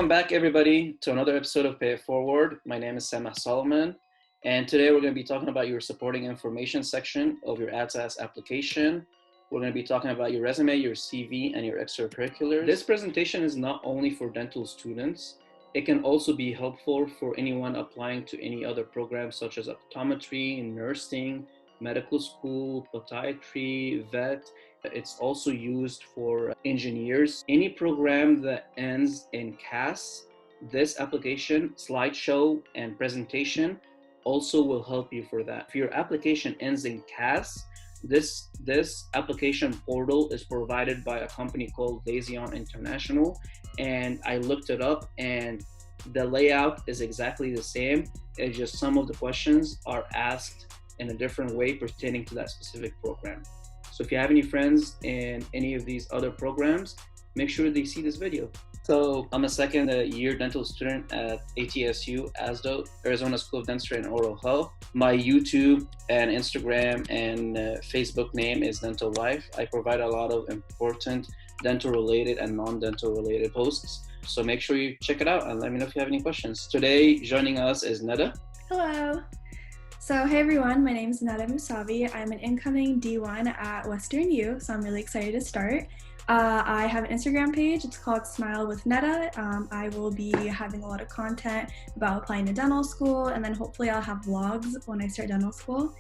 Welcome back, everybody, to another episode of Pay It Forward. My name is Sameh Soliman, and today we're going to be talking about your supporting information section of your AADSAS application. We're going to be talking about your resume, your CV, and your extracurriculars. This presentation is not only for dental students. It can also be helpful for anyone applying to any other programs such as optometry, nursing, medical school, podiatry, vet. It's also used for engineers. Any program that ends in CAS, this application, slideshow, and presentation also will help you for that. If your application ends in CAS, this application portal is provided by a company called 𝙬𝙬𝙳𝙬𝙬𝙬𝙬 International, and I looked it up and the layout is exactly the same. It's just some of the questions are asked in a different way pertaining to that specific program. So if you have any friends in any of these other programs, make sure they see this video. So I'm a second year dental student at ATSU, ASDO, Arizona School of Dentistry and Oral Health. My YouTube and Instagram and Facebook name is DentalLyfe. I provide a lot of important dental related and non-dental related posts. So make sure you check it out and let me know if you have any questions. Today, joining us is Neda. Hello. So hey everyone, my name is Neda Musavi. I'm an incoming D1 at Western U, so I'm really excited to start. I have an Instagram page. It's called Smile with Neda. I will be having a lot of content about applying to dental school, and then hopefully I'll have vlogs when I start dental school.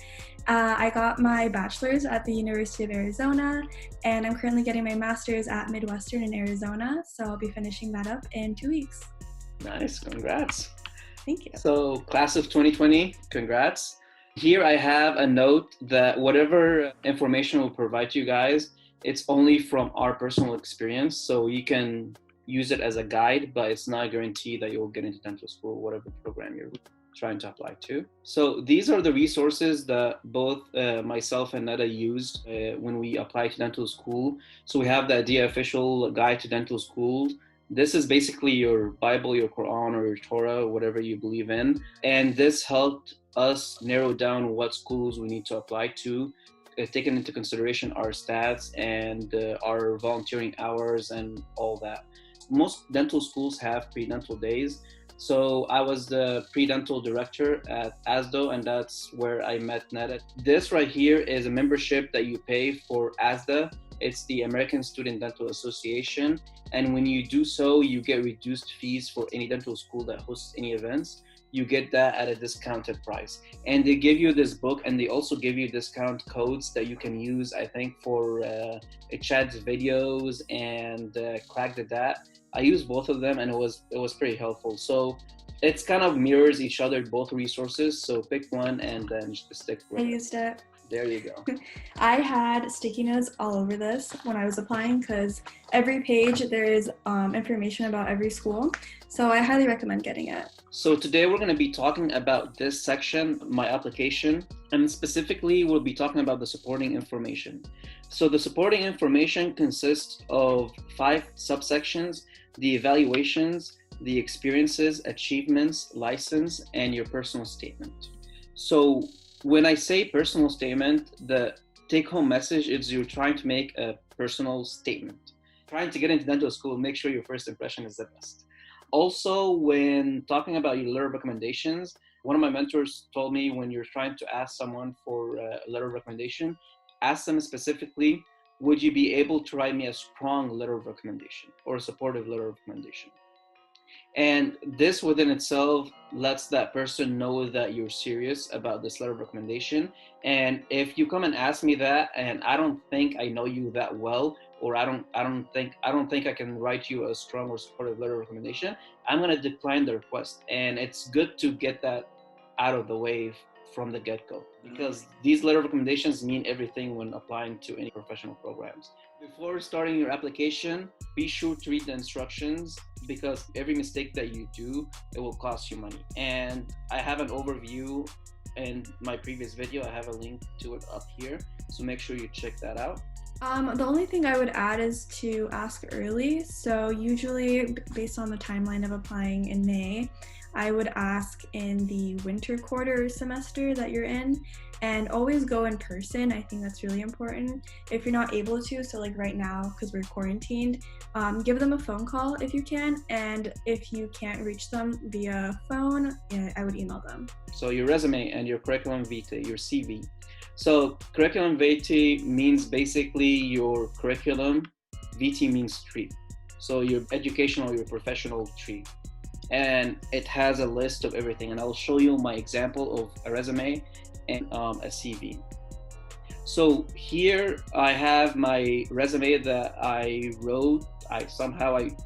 I got my bachelor's at the University of Arizona, and I'm currently getting my master's at Midwestern in Arizona, so I'll be finishing that up in 2 weeks. Nice, congrats. Thank you. So class of 2020, congrats. Here I have a note that whatever information we'll provide to you guys, it's only from our personal experience, so you can use it as a guide, but it's not a guarantee that you'll get into dental school, whatever program you're trying to apply to. So these are the resources that both myself and Neda used when we applied to dental school. So we have the DA Official Guide to Dental School. This is basically your Bible, your Quran, or your Torah, whatever you believe in. And this helped us narrow down what schools we need to apply to, taking into consideration our stats and our volunteering hours and all that. Most dental schools have pre-dental days. So I was the pre-dental director at ASDO, and that's where I met Neda. This right here is a membership that you pay for ASDA. It's the American Student Dental Association. And when you do so, you get reduced fees for any dental school that hosts any events. You get that at a discounted price. And they give you this book, and they also give you discount codes that you can use, I think, for Chad's videos and Crack the DAT. I used both of them, and it was pretty helpful. So it's kind of mirrors each other, both resources. So pick one and then just stick with it. I used it. There you go. I had sticky notes all over this when I was applying because every page there is information about every school. So I highly recommend getting it. So today we're going to be talking about this section, my application, and specifically we'll be talking about the supporting information. So the supporting information consists of 5 subsections: the evaluations, the experiences, achievements, license, and your personal statement. So when I say personal statement, the take-home message is you're trying to make a personal statement. Trying to get into dental school, make sure your first impression is the best. Also, when talking about your letter of recommendations, one of my mentors told me when you're trying to ask someone for a letter of recommendation, ask them specifically, would you be able to write me a strong letter of recommendation or a supportive letter of recommendation? And this within itself lets that person know that you're serious about this letter of recommendation. And if you come and ask me that, and I don't think I know you that well, or I don't think I can write you a strong or supportive letter of recommendation, I'm gonna decline the request. And it's good to get that out of the way from the get-go, because these letter of recommendations mean everything when applying to any professional programs. Before starting your application, be sure to read the instructions, because every mistake that you do, it will cost you money. And I have an overview in my previous video. I have a link to it up here, so make sure you check that out. The only thing I would add is to ask early. So usually based on the timeline of applying in May, I would ask in the winter quarter semester that you're in, and always go in person. I think that's really important. If you're not able to, so like right now, because we're quarantined, give them a phone call if you can. And if you can't reach them via phone, yeah, I would email them. So your resume and your curriculum vitae, your CV. So curriculum vitae means basically your curriculum. VT means tree. So your educational, your professional tree. And it has a list of everything. And I'll show you my example of a resume and a CV. So here I have my resume that I wrote. I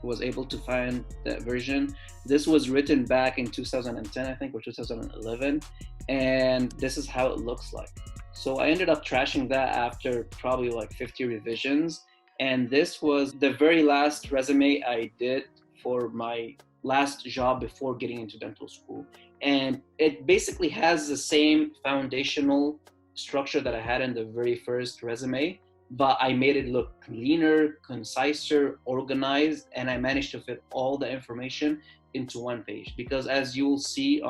was able to find that version. This was written back in 2010, I think, or 2011. And this is how it looks like. So I ended up trashing that after probably like 50 revisions. And this was the very last resume I did for my last job before getting into dental school. And it basically has the same foundational structure that I had in the very first resume, but I made it look cleaner, conciser, organized, and I managed to fit all the information into one page. Because as you'll see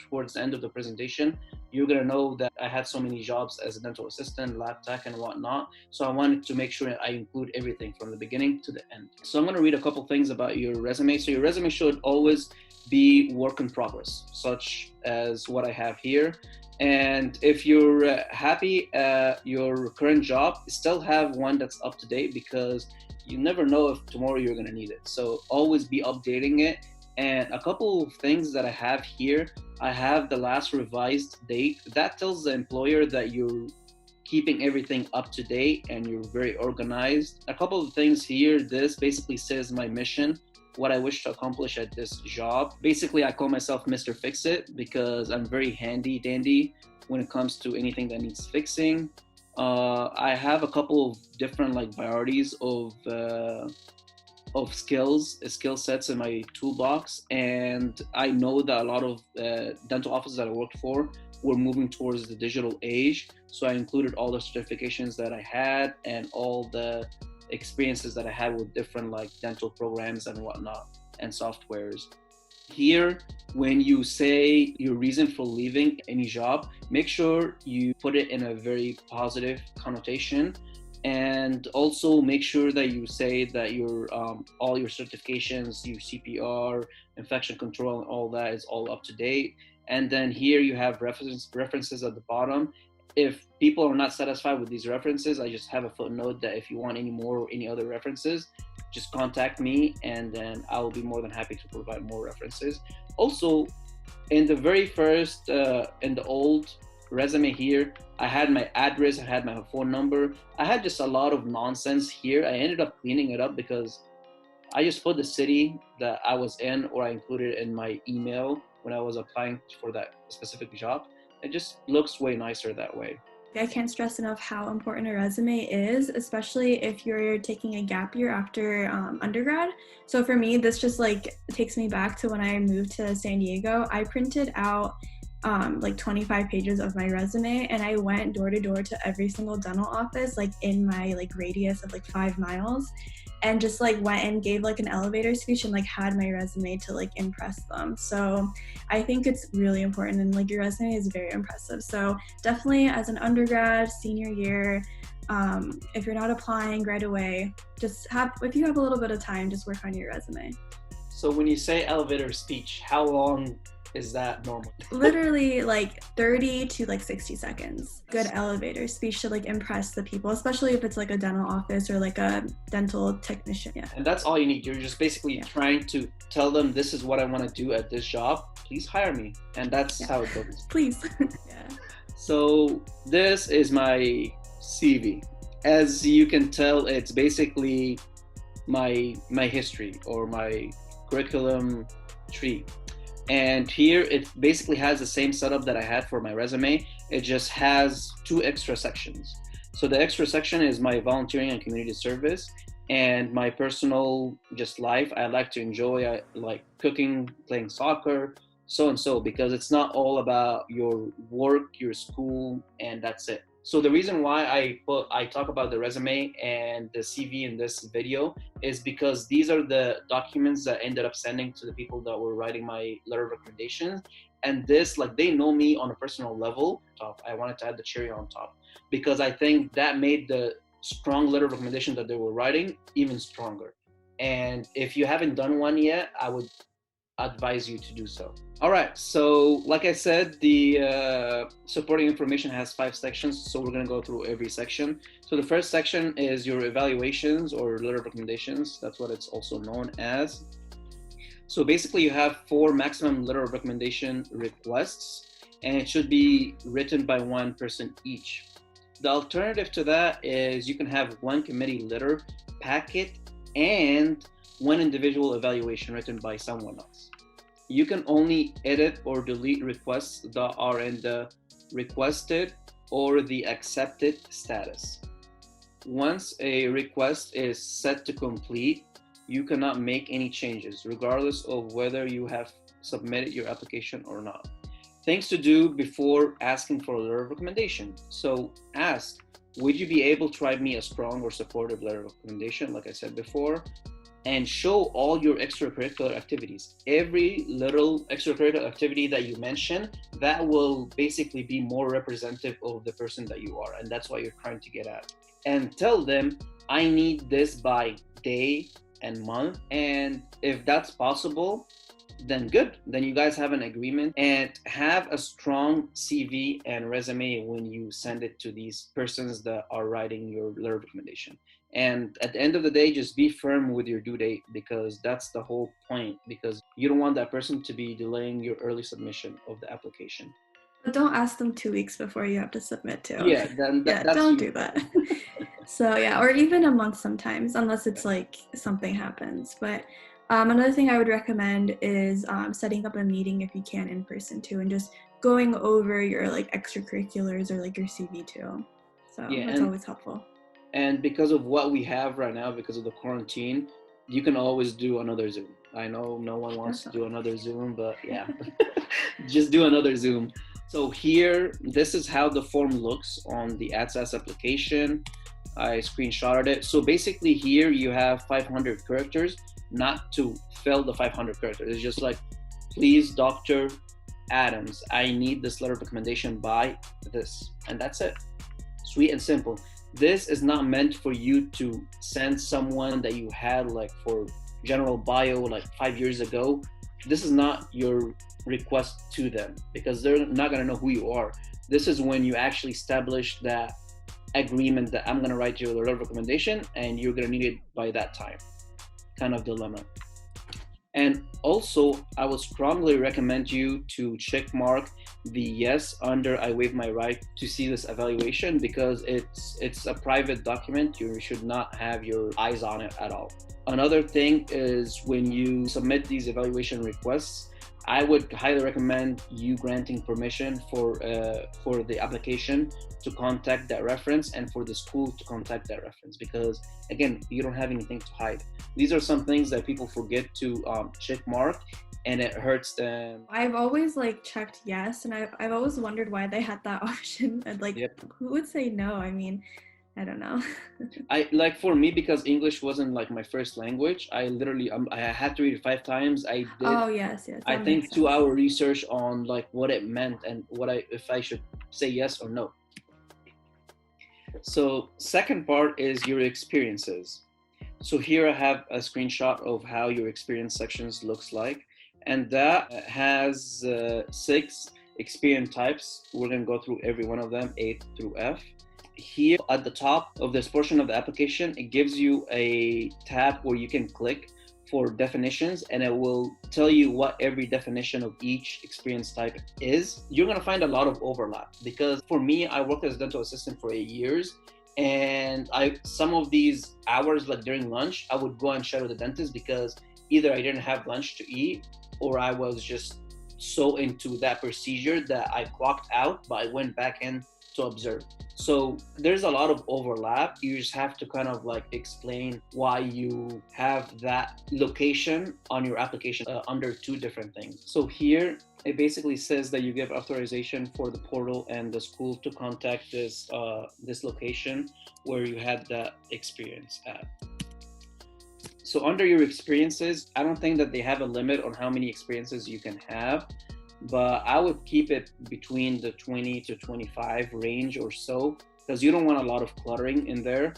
towards the end of the presentation, you're gonna know that I had so many jobs as a dental assistant, lab tech, and whatnot. So I wanted to make sure that I include everything from the beginning to the end. So I'm gonna read a couple things about your resume. So your resume should always be work in progress, such as what I have here. And if you're happy at your current job, still have one that's up to date, because you never know if tomorrow you're gonna need it. So always be updating it. And a couple of things that I have here, I have the last revised date. That tells the employer that you're keeping everything up to date and you're very organized. A couple of things here, this basically says my mission, what I wish to accomplish at this job. Basically, I call myself Mr. Fix-It because I'm very handy dandy when it comes to anything that needs fixing. I have a couple of different priorities of skill sets in my toolbox, and I know that a lot of dental offices that I worked for were moving towards the digital age, so I included all the certifications that I had and all the experiences that I had with different dental programs and whatnot and softwares. Here, when you say your reason for leaving any job, make sure you put it in a very positive connotation. And also make sure that you say that your all your certifications, your CPR, infection control, and all that is all up to date. And then here you have references at the bottom. If people are not satisfied with these references, I just have a footnote that if you want any more or any other references, just contact me, and then I will be more than happy to provide more references. Also, in the very first, in the old resume here, I had my address, I had my phone number. I had just a lot of nonsense here. I ended up cleaning it up because I just put the city that I was in, or I included it in my email when I was applying for that specific job. It just looks way nicer that way. I can't stress enough how important a resume is, especially if you're taking a gap year after undergrad. So for me, this just takes me back to when I moved to San Diego. I printed out 25 pages of my resume, and I went door to door to every single dental office in my radius of 5 miles, and just went and gave an elevator speech and had my resume to impress them. So I think it's really important, and your resume is very impressive. So definitely as an undergrad, senior year, if you're not applying right away, if you have a little bit of time, just work on your resume. So when you say elevator speech, how long is that normal? Literally 30 to 60 seconds. Good elevator speech to impress the people, especially if it's a dental office or a dental technician. Yeah. And that's all you need. You're just basically trying to tell them, this is what I want to do at this job. Please hire me. And that's how it goes. Please. Yeah. So this is my CV. As you can tell, it's basically my history or my curriculum tree. And here it basically has the same setup that I had for my resume. It just has 2 extra sections. So the extra section is my volunteering and community service, and my personal life. I like to enjoy, I like cooking, playing soccer, so and so, because it's not all about your work, your school, and that's it. So the reason why I talk about the resume and the CV in this video is because these are the documents that I ended up sending to the people that were writing my letter of recommendations. And this, like, they know me on a personal level. I wanted to add the cherry on top because I think that made the strong letter of recommendation that they were writing even stronger. And if you haven't done one yet, I would advise you to do so. All right, so like I said, the supporting information has 5 sections, so we're going to go through every section. So the first section is your evaluations or letter of recommendations. That's what it's also known as. So basically you have 4 maximum letter of recommendation requests, and it should be written by 1 person each. The alternative to that is you can have 1 committee letter packet and 1 individual evaluation written by someone else. You can only edit or delete requests that are in the requested or the accepted status. Once a request is set to complete, you cannot make any changes, regardless of whether you have submitted your application or not. Things to do before asking for a letter of recommendation. So ask, would you be able to write me a strong or supportive letter of recommendation, like I said before? And show all your extracurricular activities. Every little extracurricular activity that you mention, that will basically be more representative of the person that you are. And that's what you're trying to get at. And tell them, I need this by day and month. And if that's possible, then good. Then you guys have an agreement, and have a strong CV and resume when you send it to these persons that are writing your letter of recommendation. And at the end of the day, just be firm with your due date, because that's the whole point, because you don't want that person to be delaying your early submission of the application. But don't ask them 2 weeks before you have to submit too. Yeah, then that's don't do that. So yeah, or even a month sometimes, unless it's like something happens. But another thing I would recommend is setting up a meeting if you can in person too, and just going over your like extracurriculars or like your CV too. So yeah, that's always helpful. And because of what we have right now, because of the quarantine, you can always do another Zoom. I know no one wants to do another Zoom, but yeah, just do another Zoom. So here, this is how the form looks on the AADSAS application. I screenshotted it. So basically here you have 500 characters, not to fill the 500 characters. It's just like, please, Dr. Adams, I need this letter of recommendation by this. And that's it. Sweet and simple. This is not meant for you to send someone that you had like for general bio like 5 years ago. This is not your request to them, because they're not going to know who you are. This is when you actually establish that agreement that I'm going to write you a letter of recommendation and you're going to need it by that time. Kind of dilemma. And also, I would strongly recommend you to check mark the yes under I waive my right to see this evaluation, because it's a private document. You should not have your eyes on it at all. Another thing is, when you submit these evaluation requests, I would highly recommend you granting permission for the application to contact that reference and for the school to contact that reference, because again, you don't have anything to hide. These are some things that people forget to check mark, and it hurts them. I've always like checked yes, and I've always wondered why they had that option. And like, who would say no? I mean, I don't know. For me, because English wasn't like my first language, I literally I had to read it 5 times. I did. Oh yes. I think 2-hour research on like what it meant and if I should say yes or no. So second part is your experiences. So here I have a screenshot of how your experience sections looks like, and that has 6 experience types. We're going to go through every one of them, A through F. Here at the top of this portion of the application, it gives you a tab where you can click for definitions, and it will tell you what every definition of each experience type is. You're going to find a lot of overlap, because for me, I worked as a dental assistant for 8 years, and some of these hours, like during lunch, I would go and shadow the dentist, because either I didn't have lunch to eat, or I was just so into that procedure that I clocked out, but I went back in to observe. So there's a lot of overlap. You just have to kind of like explain why you have that location on your application under 2 different things. So here it basically says that you give authorization for the portal and the school to contact this location where you had that experience at. So under your experiences, I don't think that they have a limit on how many experiences you can have. but I would keep it between the 20 to 25 range or so, because you don't want a lot of cluttering in there.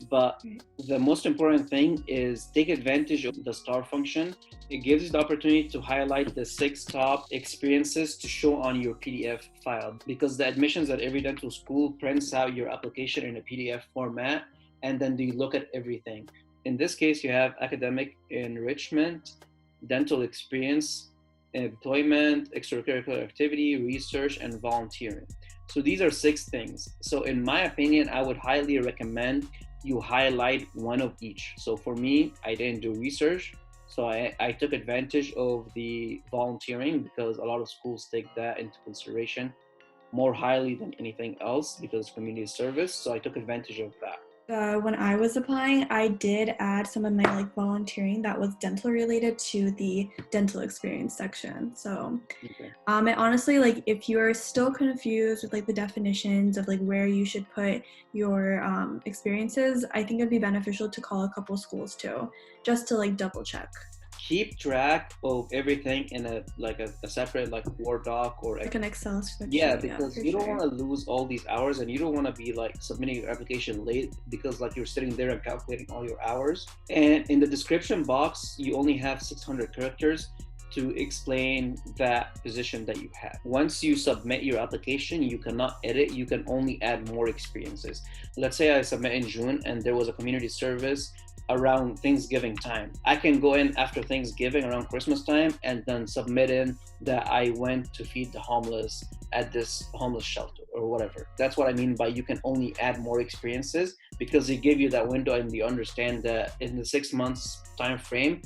But the most important thing is take advantage of the star function. It gives you the opportunity to highlight the 6 top experiences to show on your PDF file, because the admissions at every dental school prints out your application in a PDF format, and then they look at everything. In this case, you have academic enrichment, dental experience, employment, extracurricular activity, research, and volunteering. So these are 6 things. So in my opinion, I would highly recommend you highlight one of each. So for me, I didn't do research. So I took advantage of the volunteering, because a lot of schools take that into consideration more highly than anything else, because community service. So I took advantage of that. When I was applying, I did add some of my volunteering that was dental related to the dental experience section. So, and honestly, if you are still confused with the definitions of where you should put your experiences, I think it'd be beneficial to call a couple schools too, just to double check. Keep track of everything in a separate Word doc or an Excel spreadsheet. Yeah, because you don't want to lose all these hours, and you don't want to be submitting your application late because you're sitting there and calculating all your hours. And in the description box, you only have 600 characters to explain that position that you have. Once you submit your application, you cannot edit, you can only add more experiences. Let's say I submit in June and there was a community service around Thanksgiving time. I can go in after Thanksgiving around Christmas time and then submit in that I went to feed the homeless at this homeless shelter or whatever. That's what I mean by you can only add more experiences, because they give you that window and you understand that in the 6 months time frame,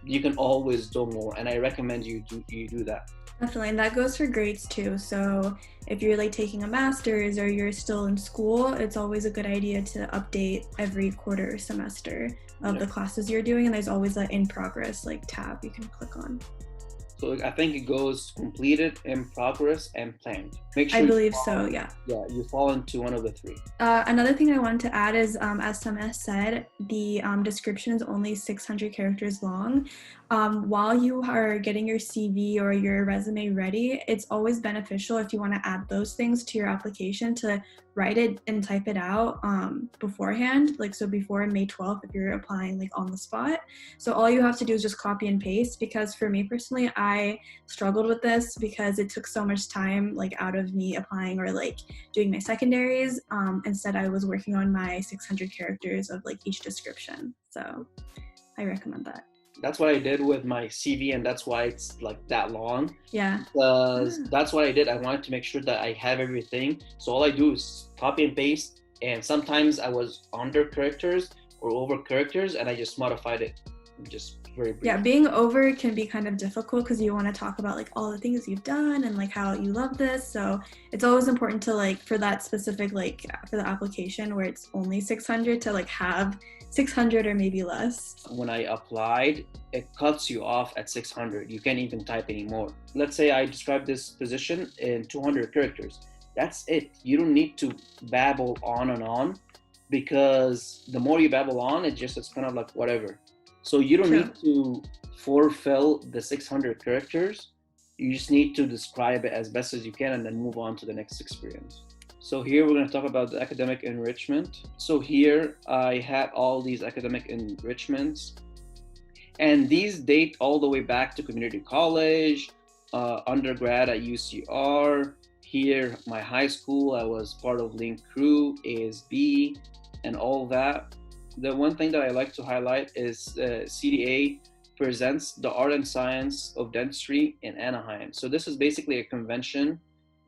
you can always do more. And I recommend you do that. Definitely, and that goes for grades too. So if you're taking a master's or you're still in school, it's always a good idea to update every quarter or semester of the classes you're doing, and there's always an in progress tab you can click on. So I think it goes completed, in progress, and planned. Make sure I believe so, yeah. Yeah, you fall into one of the 3. Another thing I wanted to add is, as Sameh said, the description is only 600 characters long. While you are getting your CV or your resume ready, it's always beneficial if you want to add those things to your application to write it and type it out beforehand, so before May 12th if you're applying on the spot. So all you have to do is just copy and paste, because for me personally, I struggled with this because it took so much time out of me applying or doing my secondaries. Instead, I was working on my 600 characters of each description. So I recommend that. That's what I did with my CV, and that's why it's that long. Yeah. Because that's what I did. I wanted to make sure that I have everything. So all I do is copy and paste, and sometimes I was under characters or over characters, and I just modified it just very briefly. Yeah, being over can be kind of difficult because you want to talk about all the things you've done and how you love this. So it's always important to for that specific for the application where it's only 600 to have 600 or maybe less. When I applied, it cuts you off at 600. You can't even type anymore. Let's say I describe this position in 200 characters. That's it. You don't need to babble on and on, because the more you babble on, it's kind of whatever. So you don't need to fulfill the 600 characters. You just need to describe it as best as you can and then move on to the next experience. So here we're going to talk about the academic enrichment. So here I had all these academic enrichments, and these date all the way back to community college, undergrad at UCR. Here, my high school, I was part of Link Crew, ASB, and all that. The one thing that I like to highlight is CDA presents the Art and Science of Dentistry in Anaheim. So this is basically a convention,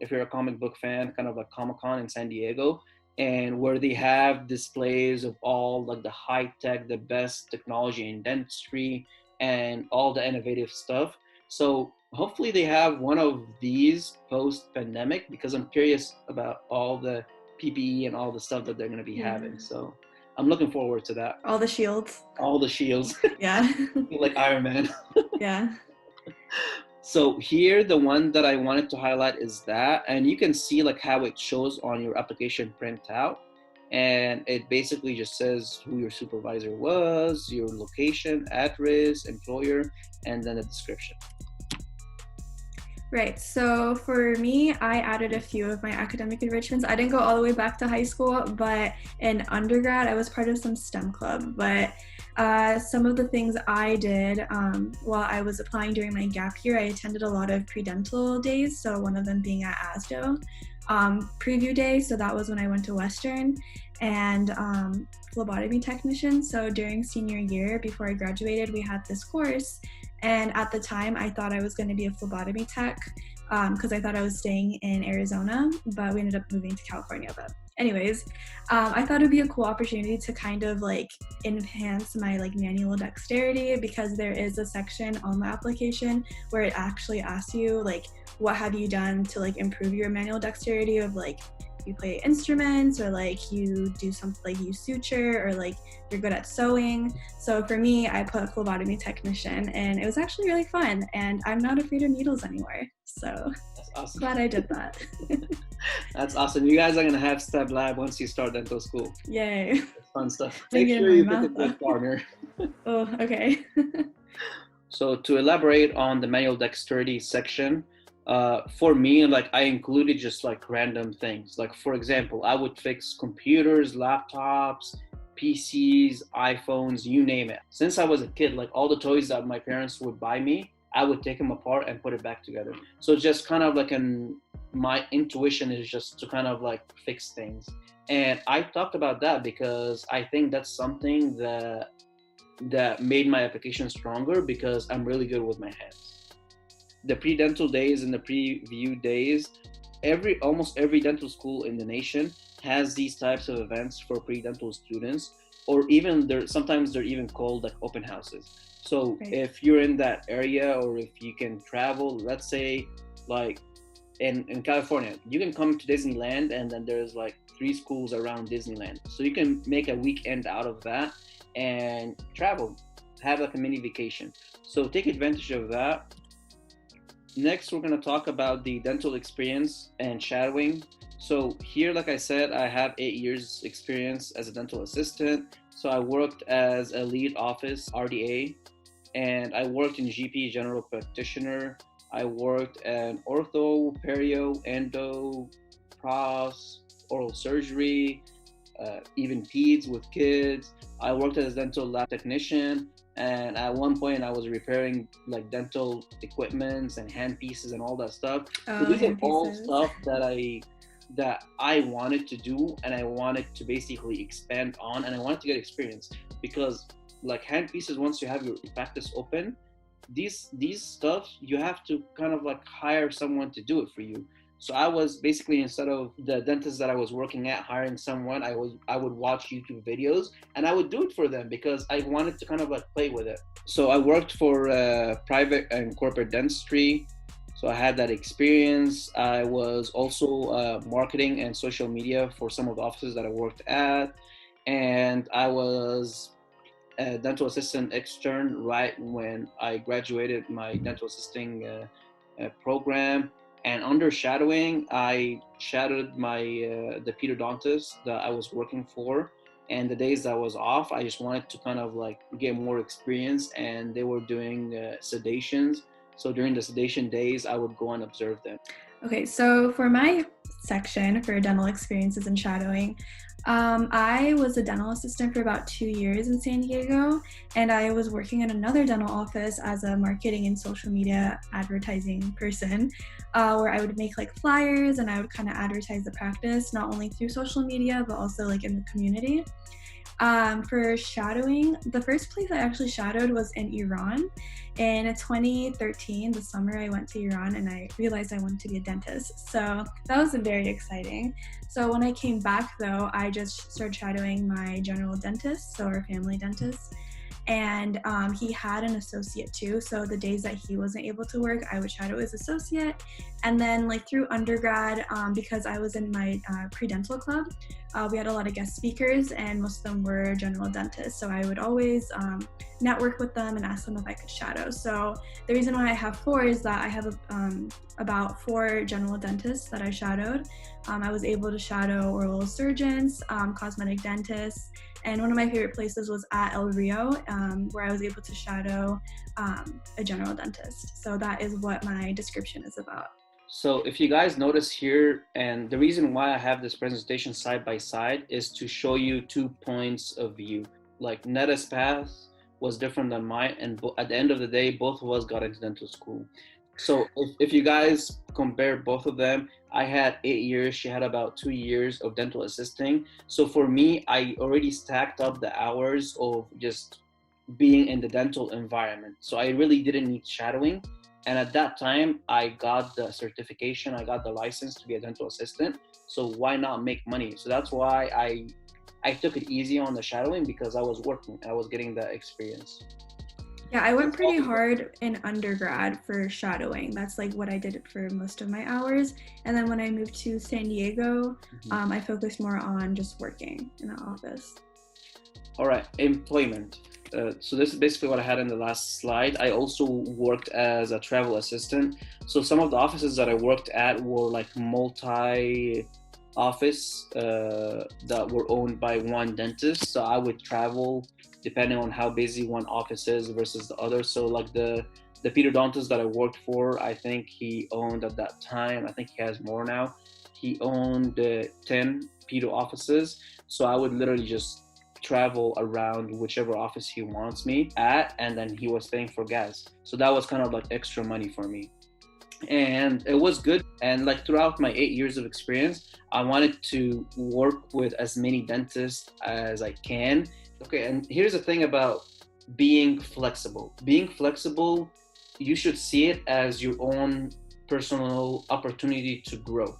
if you're a comic book fan, kind of like Comic-Con in San Diego, and where they have displays of all the high tech, the best technology in dentistry, and all the innovative stuff. So hopefully they have one of these post-pandemic, because I'm curious about all the PPE and all the stuff that they're going to be having. So I'm looking forward to that. All the shields. All the shields. Yeah. Like Iron Man. Yeah. So here, the one that I wanted to highlight is that, and you can see how it shows on your application printout. And it basically just says who your supervisor was, your location, address, employer, and then a description. Right. So for me, I added a few of my academic enrichments. I didn't go all the way back to high school, but in undergrad, I was part of some STEM club. But some of the things I did while I was applying during my gap year, I attended a lot of pre-dental days. So one of them being at AADSAS preview day. So that was when I went to Western, and phlebotomy technician. So during senior year, before I graduated, we had this course. And at the time, I thought I was going to be a phlebotomy tech because I thought I was staying in Arizona, but we ended up moving to California. But anyways, I thought it'd be a cool opportunity to kind of like enhance my like manual dexterity, because there is a section on the application where it actually asks you like, what have you done to like improve your manual dexterity, of like you play instruments, or like you do something like you suture, or like you're good at sewing. So for me, I put phlebotomy technician, and it was actually really fun, and I'm not afraid of needles anymore. So That's awesome. glad I did that. That's awesome. You guys are gonna have STEM lab once you start dental school. Yay. That's fun stuff. Bring Make it sure in you my pick a mouth. good partner. Oh, okay. So to elaborate on the manual dexterity section, for me, like I included just like random things. Like for example, I would fix computers, laptops, PCs, iPhones, you name it. Since I was a kid, like all the toys that my parents would buy me, I would take them apart and put it back together. So just kind of like my intuition is just to kind of like fix things. And I talked about that because I think that's something that made my application stronger, because I'm really good with my hands. The pre-dental days and the preview days, almost every dental school in the nation has these types of events for pre-dental students, or even sometimes they're even called like open houses. So Right. if you're in that area, or if you can travel, let's say like in California, you can come to Disneyland, and then there's like 3 schools around Disneyland. So you can make a weekend out of that and travel, have like a mini vacation. So take advantage of that. Next, we're going to talk about the dental experience and shadowing. So here, like I said, I have 8 years experience as a dental assistant. So I worked as a lead office RDA, and I worked in GP, general practitioner. I worked in ortho, perio, endo, pros, oral surgery, even peds with kids. I worked as a dental lab technician, and at one point I was repairing like dental equipments and hand pieces and all that stuff. So these are all stuff that I wanted to do, and I wanted to basically expand on, and I wanted to get experience, because like hand pieces, once you have your practice open, these stuff you have to kind of like hire someone to do it for you. So I was basically, instead of the dentist that I was working at hiring someone, I would watch YouTube videos and I would do it for them, because I wanted to kind of like play with it. So I worked for private and corporate dentistry. So I had that experience. I was also marketing and social media for some of the offices that I worked at. And I was a dental assistant extern right when I graduated my dental assisting program. And under shadowing, I shadowed the pedodontist that I was working for. And the days that I was off, I just wanted to kind of like get more experience, and they were doing sedations. So during the sedation days, I would go and observe them. Okay, so for my section for dental experiences and shadowing, I was a dental assistant for about 2 years in San Diego, and I was working in another dental office as a marketing and social media advertising person, where I would make like flyers and I would kind of advertise the practice, not only through social media, but also like in the community. For shadowing, the first place I actually shadowed was in Iran. In 2013, the summer, I went to Iran and I realized I wanted to be a dentist. So that was very exciting. So when I came back though, I just started shadowing my general dentist, so our family dentist. And he had an associate too, so the days that he wasn't able to work, I would shadow his associate. And then like through undergrad, because I was in my pre-dental club, we had a lot of guest speakers, and most of them were general dentists, so I would always network with them and ask them if I could shadow. So the reason why I have 4 is that I have about 4 general dentists that I shadowed. I was able to shadow oral surgeons, cosmetic dentists, and one of my favorite places was at El Rio where I was able to shadow a general dentist. So that is what my description is about. So if you guys notice here, and the reason why I have this presentation side by side is to show you 2 points of view. Like Netta's path was different than mine, and at the end of the day, both of us got into dental school. So if you guys compare both of them, I had 8 years, she had about 2 years of dental assisting. So for me, I already stacked up the hours of just being in the dental environment. So I really didn't need shadowing. And at that time, I got the certification, I got the license to be a dental assistant. So why not make money? So that's why I took it easy on the shadowing, because I was working, I was getting the experience. Yeah, I went pretty hard in undergrad for shadowing. That's like what I did for most of my hours. And then when I moved to San Diego, I focused more on just working in the office. All right, employment. So this is basically what I had in the last slide. I also worked as a travel assistant. So some of the offices that I worked at were like multi-office that were owned by one dentist. So I would travel depending on how busy one office is versus the other. So like the pedodontist that I worked for, I think he owned at that time, I think he has more now, he owned 10 pedo offices. So I would literally just travel around whichever office he wants me at, and then he was paying for gas. So that was kind of like extra money for me. And it was good. And like throughout my 8 years of experience, I wanted to work with as many dentists as I can. Okay, and here's the thing about being flexible. Being flexible, you should see it as your own personal opportunity to grow.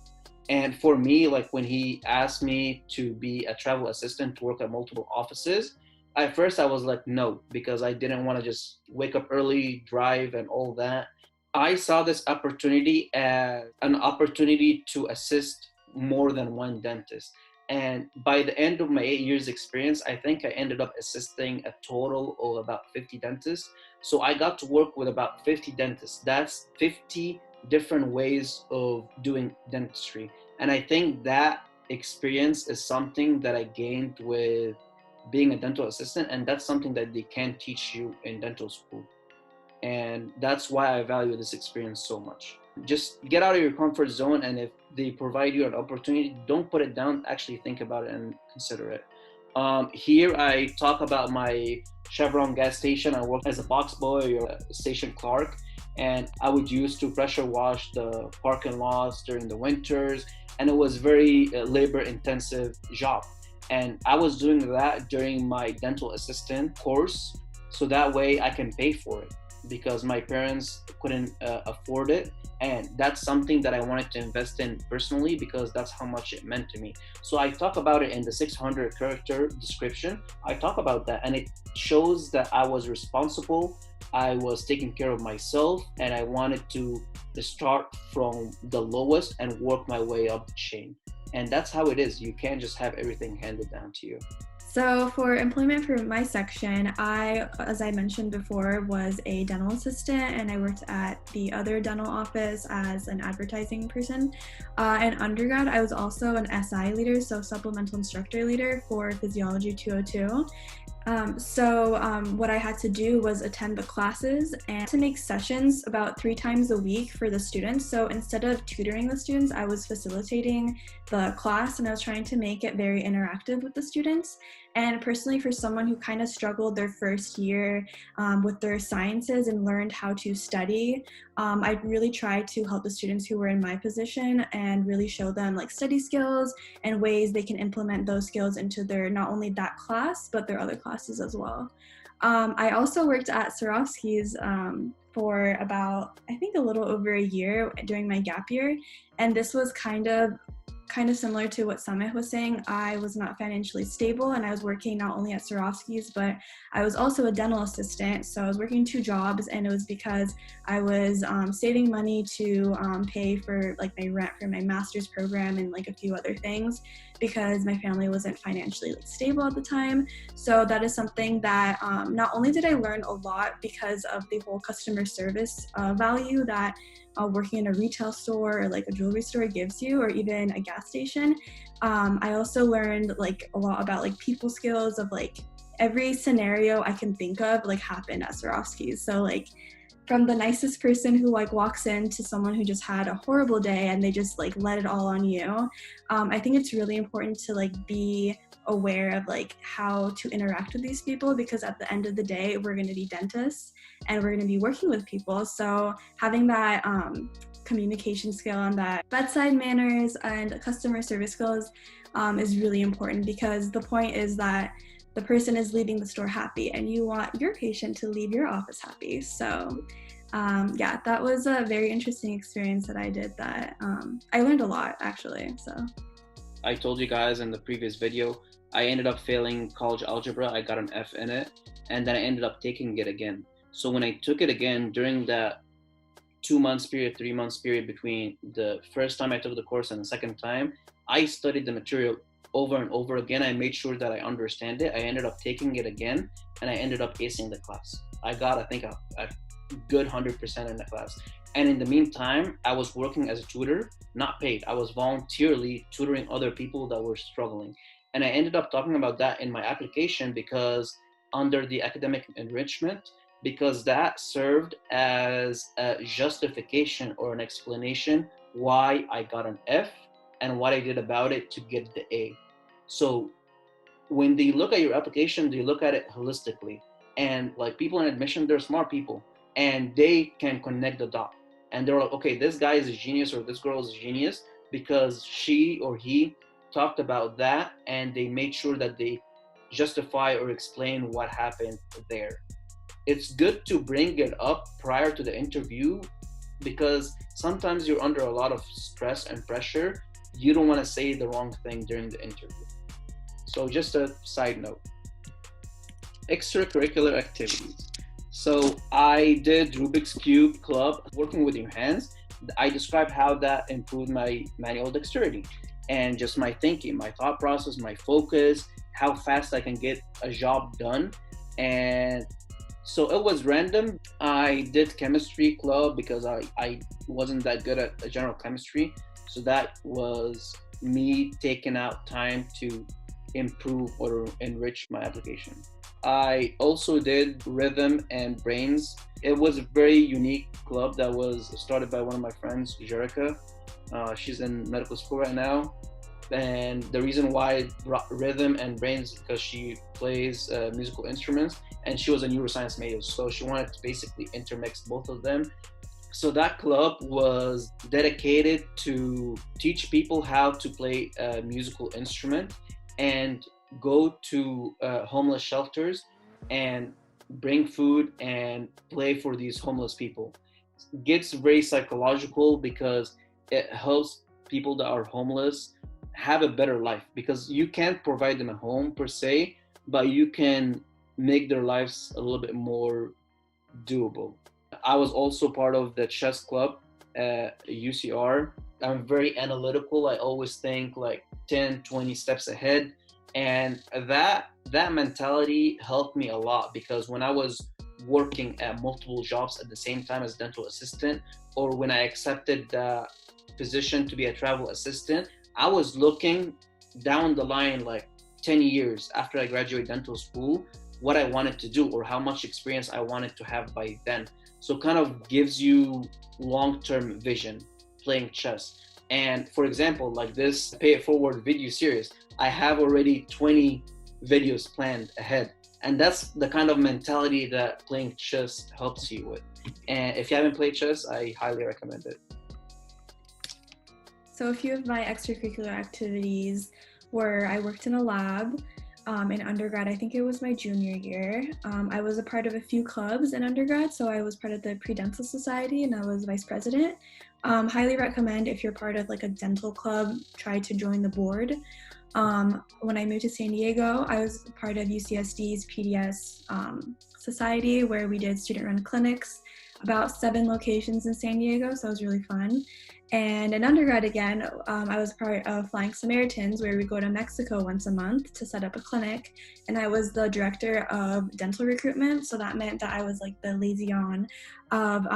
And for me, like when he asked me to be a travel assistant to work at multiple offices, at first I was like, no, because I didn't want to just wake up early, drive and all that. I saw this opportunity as an opportunity to assist more than one dentist. And by the end of my 8 years experience, I think I ended up assisting a total of about 50 dentists. So I got to work with about 50 dentists. That's 50 different ways of doing dentistry. And I think that experience is something that I gained with being a dental assistant, and that's something that they can't teach you in dental school. And that's why I value this experience so much. Just get out of your comfort zone, and if they provide you an opportunity, don't put it down, actually think about it and consider it. Here I talk about my Chevron gas station. I worked as a box boy or a station clerk, and I would use to pressure wash the parking lots during the winters, and it was very labor intensive job. And I was doing that during my dental assistant course, so that way I can pay for it, because my parents couldn't afford it. And that's something that I wanted to invest in personally, because that's how much it meant to me. So I talk about it in the 600 character description. I talk about that, and it shows that I was responsible, I was taking care of myself, and I wanted to start from the lowest and work my way up the chain. And that's how it is. You can't just have everything handed down to you. So for employment for my section, I, as I mentioned before, was a dental assistant, and I worked at the other dental office as an advertising person. In undergrad, I was also an SI leader, so supplemental instructor leader for Physiology 202. What I had to do was attend the classes and to make sessions about 3 times a week for the students. So instead of tutoring the students, I was facilitating the class, and I was trying to make it very interactive with the students. And personally, for someone who kind of struggled their first year with their sciences and learned how to study, I really tried to help the students who were in my position and really show them like study skills and ways they can implement those skills into their, not only that class, but their other classes as well. I also worked at Swarovski's for about, I think, a little over a year during my gap year. And this was kind of similar to what Sameh was saying. I was not financially stable, and I was working not only at Swarovski's, but I was also a dental assistant. So I was working 2 jobs, and it was because I was saving money to pay for like my rent for my master's program and like a few other things, because my family wasn't financially stable at the time. So that is something that not only did I learn a lot because of the whole customer service value that working in a retail store or like a jewelry store gives you, or even a gas station. I also learned like a lot about like people skills of like every scenario I can think of like happened at Swarovski's. So like from the nicest person who like walks in to someone who just had a horrible day and they just like let it all on you. I think it's really important to like be aware of like how to interact with these people, because at the end of the day we're going to be dentists and we're going to be working with people. So having that communication skill and that bedside manners and customer service skills is really important, because the point is that the person is leaving the store happy and you want your patient to leave your office happy. So yeah, that was a very interesting experience that I did that I learned a lot actually. So I told you guys in the previous video, I ended up failing college algebra. I got an F in it, and then I ended up taking it again. So when I took it again during that 2 months period, 3 months period between the first time I took the course and the second time, I studied the material over and over again. I made sure that I understand it. I ended up taking it again, and I ended up acing the class. I got, I think, a good 100% in the class. And in the meantime, I was working as a tutor, not paid. I was voluntarily tutoring other people that were struggling. And I ended up talking about that in my application, because under the academic enrichment, because that served as a justification or an explanation why I got an F and what I did about it to get the A. So when they look at your application, they look at it holistically. And like people in admission, they're smart people and they can connect the dot. And they're like, okay, this guy is a genius or this girl is a genius because she or he talked about that, and they made sure that they justify or explain what happened there. It's good to bring it up prior to the interview, because sometimes you're under a lot of stress and pressure. You don't want to say the wrong thing during the interview. So just a side note. Extracurricular activities. So I did Rubik's Cube Club, working with your hands. I described how that improved my manual dexterity and just my thinking, my thought process, my focus, how fast I can get a job done. And so it was random. I did chemistry club because I wasn't that good at general chemistry. So that was me taking out time to improve or enrich my application. I also did rhythm and brains. It was a very unique club that was started by one of my friends, 𝙬𝘲𝘸𝙳𝙬𝙬𝙀. She's in medical school right now. And the reason why I brought rhythm and brains is because she plays musical instruments, and she was a neuroscience major. So she wanted to basically intermix both of them. So that club was dedicated to teach people how to play a musical instrument and go to homeless shelters and bring food and play for these homeless people. It gets very psychological because it helps people that are homeless have a better life, because you can't provide them a home per se, but you can make their lives a little bit more doable. I was also part of the chess club at UCR. I'm very analytical. I always think like 10, 20 steps ahead. And that mentality helped me a lot, because when I was working at multiple jobs at the same time as dental assistant, or when I accepted the position to be a travel assistant, I was looking down the line like 10 years after I graduated dental school, what I wanted to do or how much experience I wanted to have by then. So kind of gives you long-term vision playing chess. And for example, like this Pay It Forward video series, I have already 20 videos planned ahead. And that's the kind of mentality that playing chess helps you with. And if you haven't played chess, I highly recommend it. So a few of my extracurricular activities were I worked in a lab in undergrad. I think it was my junior year. I was a part of a few clubs in undergrad. So I was part of the Pre-Dental Society and I was vice president. Highly recommend, if you're part of like a dental club, try to join the board. When I moved to San Diego, I was part of UCSD's PDS society, where we did student-run clinics, about 7 locations in San Diego, so it was really fun. And in undergrad again, I was part of Flying Samaritans, where we go to Mexico once a month to set up a clinic, and I was the director of dental recruitment, so that meant that I was like the liaison of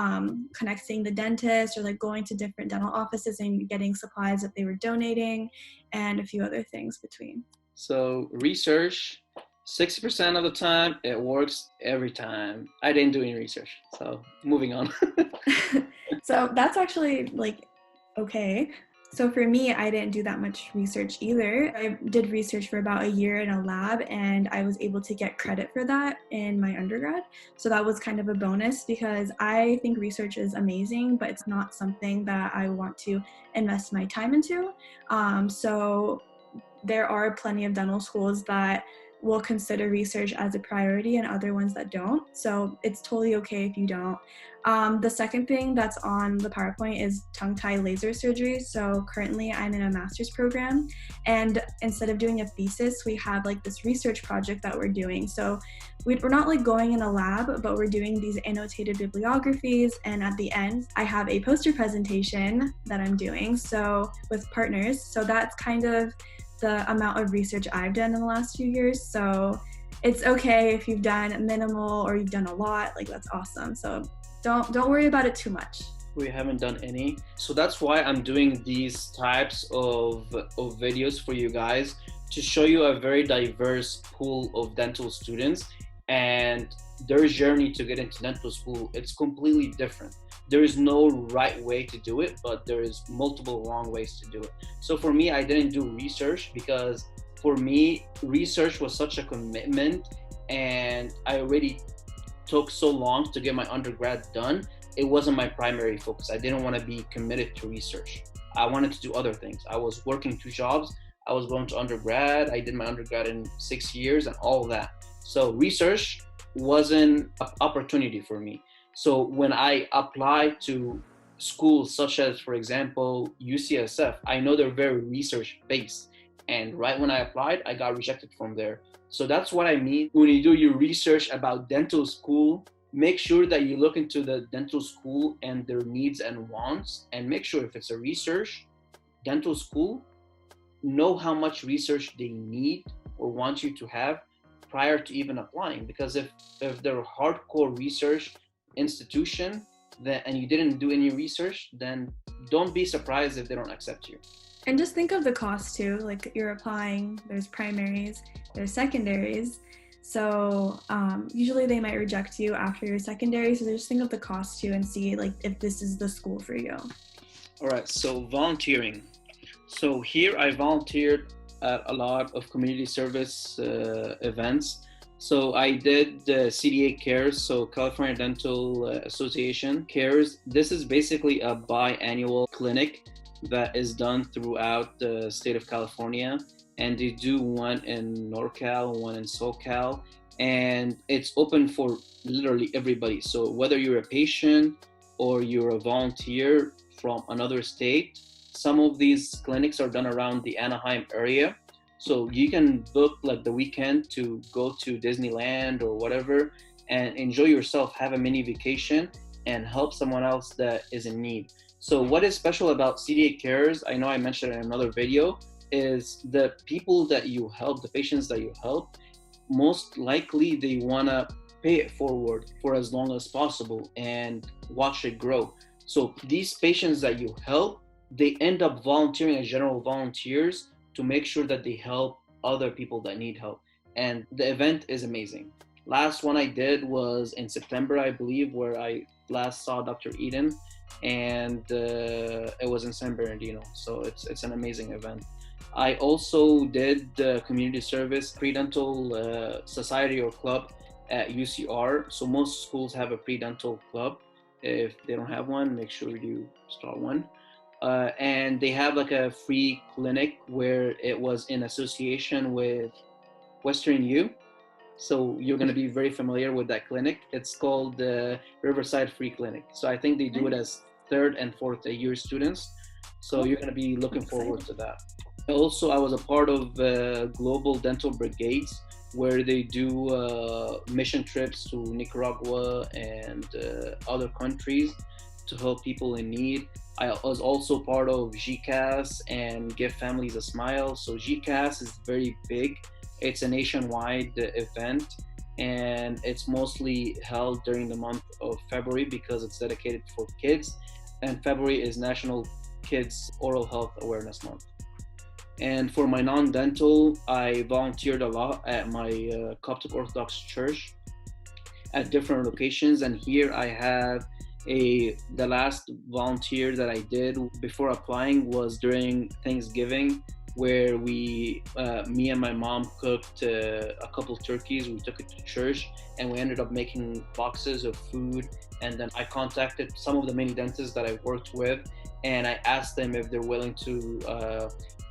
connecting the dentist, or like going to different dental offices and getting supplies that they were donating, and a few other things between. So research 60% of the time, it works every time. I didn't do any research, so moving on. So that's actually like okay. So for me, I didn't do that much research either. I did research for about a year in a lab, and I was able to get credit for that in my undergrad. So that was kind of a bonus because I think research is amazing, but it's not something that I want to invest my time into. So there are plenty of dental schools that will consider research as a priority and other ones that don't. So it's totally okay if you don't. The second thing that's on the PowerPoint is tongue-tie laser surgery. So currently I'm in a master's program, and instead of doing a thesis, we have like this research project that we're doing. So we're not like going in a lab, but we're doing these annotated bibliographies. And at the end, I have a poster presentation that I'm doing. So with partners, so that's kind of the amount of research I've done in the last few years. So it's okay if you've done minimal or you've done a lot, like that's awesome. So don't worry about it too much. We haven't done any. So that's why I'm doing these types of videos for you guys, to show you a very diverse pool of dental students and their journey to get into dental school. It's completely different. There is no right way to do it, but there is multiple wrong ways to do it. So for me, I didn't do research because for me, research was such a commitment, and I already took so long to get my undergrad done. It wasn't my primary focus. I didn't want to be committed to research. I wanted to do other things. I was working 2 jobs. I was going to undergrad. I did my undergrad in 6 years and all of that. So research wasn't an opportunity for me. So when I applied to schools such as, for example, UCSF, I know they're very research-based. And right when I applied, I got rejected from there. So that's what I mean. When you do your research about dental school, make sure that you look into the dental school and their needs and wants, and make sure if it's a research dental school, know how much research they need or want you to have prior to even applying. Because if they're hardcore research institution and you didn't do any research, then don't be surprised if they don't accept you. And just think of the cost too. Like you're applying, there's primaries, there's secondaries. So usually they might reject you after your secondary. So just think of the cost too and see like if this is the school for you. All right, so volunteering. So here I volunteered at a lot of community service events. So I did CDA Cares, so California Dental Association Cares. This is basically a biannual clinic that is done throughout the state of California. And they do one in NorCal, one in SoCal. And it's open for literally everybody. So whether you're a patient or you're a volunteer from another state, some of these clinics are done around the Anaheim area. So you can book like the weekend to go to Disneyland or whatever and enjoy yourself, have a mini vacation and help someone else that is in need. So what is special about CDA Cares, I know I mentioned in another video, is the people that you help, the patients that you help, most likely they want to pay it forward for as long as possible and watch it grow. So these patients that you help, they end up volunteering as general volunteers to make sure that they help other people that need help. And the event is amazing. Last one I did was in September, I believe, where I last saw Dr. Eden, and it was in San Bernardino. So it's an amazing event. I also did community service, pre-dental society or club at UCR. So most schools have a pre-dental club. If they don't have one, make sure you start one. And they have like a free clinic where it was in association with Western U. So you're going to be very familiar with that clinic. It's called the Riverside Free Clinic. So I think they do it as 3rd and 4th year students. So you're going to be looking forward to that. Also, I was a part of Global Dental Brigades, where they do mission trips to Nicaragua and other countries to help people in need. I was also part of GCAS and Give Families a Smile. So GCAS is very big. It's a nationwide event, and it's mostly held during the month of February because it's dedicated for kids. And February is National Kids Oral Health Awareness Month. And for my non-dental, I volunteered a lot at my Coptic Orthodox church at different locations. And here I have the last volunteer that I did before applying was during Thanksgiving, where me and my mom cooked a couple turkeys. We took it to church and we ended up making boxes of food. And then I contacted some of the many dentists that I worked with, and I asked them if they're willing to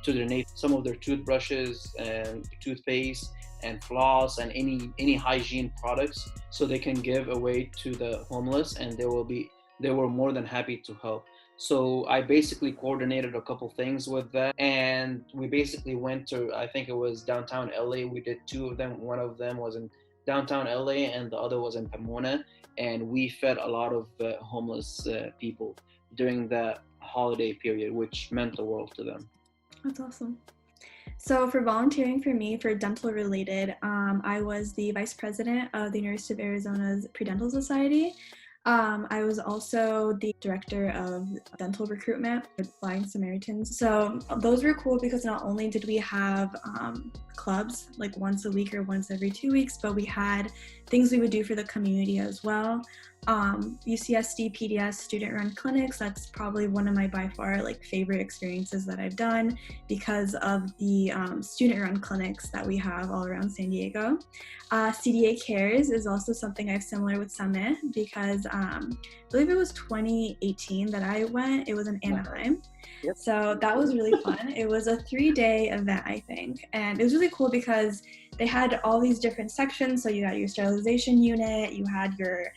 donate some of their toothbrushes and toothpaste and floss and any hygiene products so they can give away to the homeless, and they were more than happy to help. So I basically coordinated a couple things with that, and we basically went to, I think it was downtown LA. We did two of them. One of them was in downtown LA and the other was in Pomona, and we fed a lot of homeless people during that holiday period, which meant the world to them. That's awesome. So for volunteering for me for dental related, I was the vice president of the University of Arizona's Pre-Dental Society. I was also the director of dental recruitment with Flying Samaritans. So those were cool because not only did we have clubs like once a week or once every 2 weeks, but we had things we would do for the community as well. UCSD PDS student-run clinics, that's probably one of my by far like favorite experiences that I've done because of the student-run clinics that we have all around San Diego. CDA Cares is also something I've similar with Sameh because I believe it was 2018 that I went. It was in Anaheim. Yep. So that was really fun. It was a 3-day event, I think, and it was really cool because they had all these different sections. So you had your sterilization unit, you had your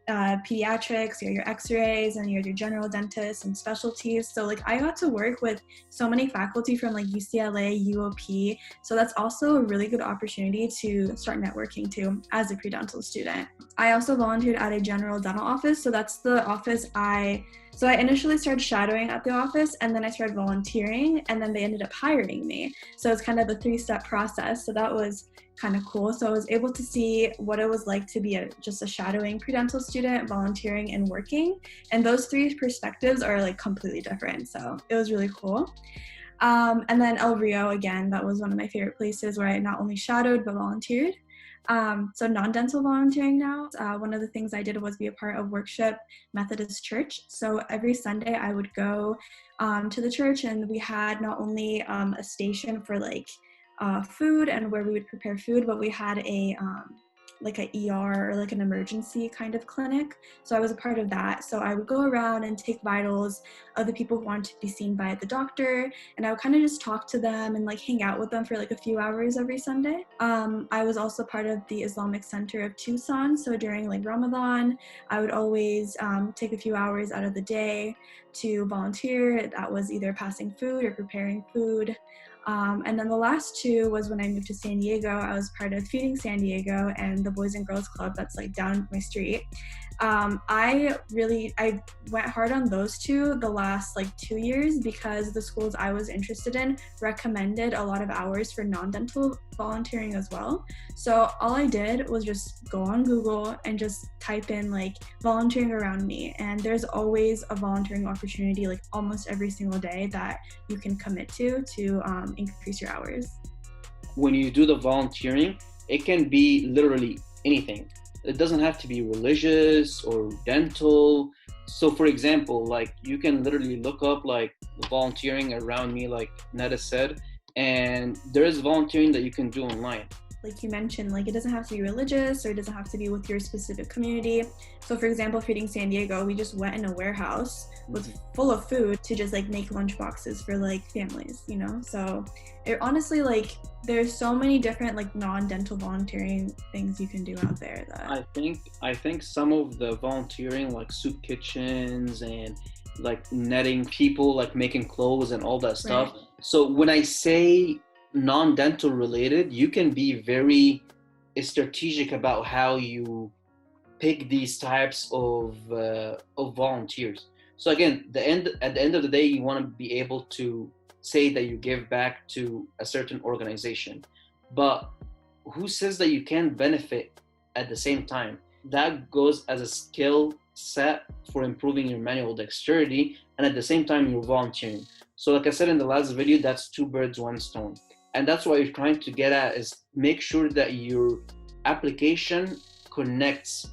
pediatrics, you had your x-rays, and you had your general dentists and specialties. So like I got to work with so many faculty from like UCLA, UOP. So that's also a really good opportunity to start networking too as a pre-dental student. I also volunteered at a general dental office. So that's the office I initially started shadowing at the office, and then I started volunteering, and then they ended up hiring me. So it's kind of a 3-step process. So that was kind of cool. So I was able to see what it was like to be just a shadowing pre-dental student, volunteering and working. And those 3 perspectives are like completely different. So it was really cool. And then 𝘍𝘰𝘳𝘸𝘢, again, that was one of my favorite places where I not only shadowed, but volunteered. So non-dental volunteering now, one of the things I did was be a part of Worship Methodist Church. So every Sunday I would go to the church, and we had not only a station for like food and where we would prepare food, but we had like a ER or like an emergency kind of clinic. So I was a part of that. So I would go around and take vitals of the people who wanted to be seen by the doctor, and I would kind of just talk to them and like hang out with them for like a few hours every Sunday. I was also part of the Islamic Center of Tucson. So during like Ramadan, I would always take a few hours out of the day to volunteer. That was either passing food or preparing food. And then the last 2 was when I moved to San Diego. I was part of Feeding San Diego and the Boys and Girls Club that's like down my street. I went hard on those 2 the last like 2 years because the schools I was interested in recommended a lot of hours for non-dental volunteering as well. So all I did was just go on Google and just type in like volunteering around me, and there's always a volunteering opportunity like almost every single day that you can commit to increase your hours. When you do the volunteering, it can be literally anything. It doesn't have to be religious or dental. So for example, like you can literally look up like volunteering around me, like Neda said, and there is volunteering that you can do online. Like you mentioned, like it doesn't have to be religious or it doesn't have to be with your specific community. So for example, Feeding San Diego, we just went in a warehouse full of food to just like make lunch boxes for like families, you know? So it honestly, like there's so many different like non-dental volunteering things you can do out there that I think some of the volunteering like soup kitchens and like netting people, like making clothes and all that stuff. Right. So when I say non-dental related, you can be very strategic about how you pick these types of volunteers. So again, at the end of the day, you want to be able to say that you give back to a certain organization, but who says that you can benefit at the same time? That goes as a skill set for improving your manual dexterity, and at the same time you're volunteering. So like I said in the last video, that's two birds, one stone. And that's what you're trying to get at, is make sure that your application connects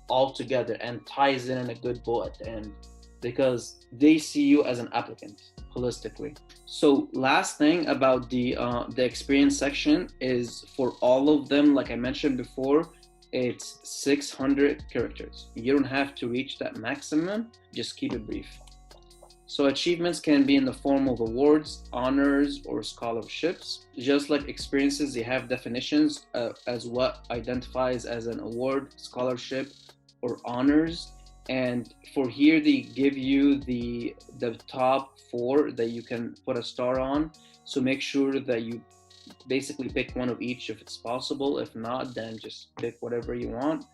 all together and ties in a good bow at the end, because they see you as an applicant holistically. So last thing about the experience section is, for all of them, like I mentioned before, it's 600 characters. You don't have to reach that maximum, just keep it brief. So achievements can be in the form of awards, honors, or scholarships. Just like experiences, they have definitions as what identifies as an award, scholarship, or honors. And for here, they give you the top 4 that you can put a star on. So make sure that you basically pick one of each if it's possible. If not, then just pick whatever you want.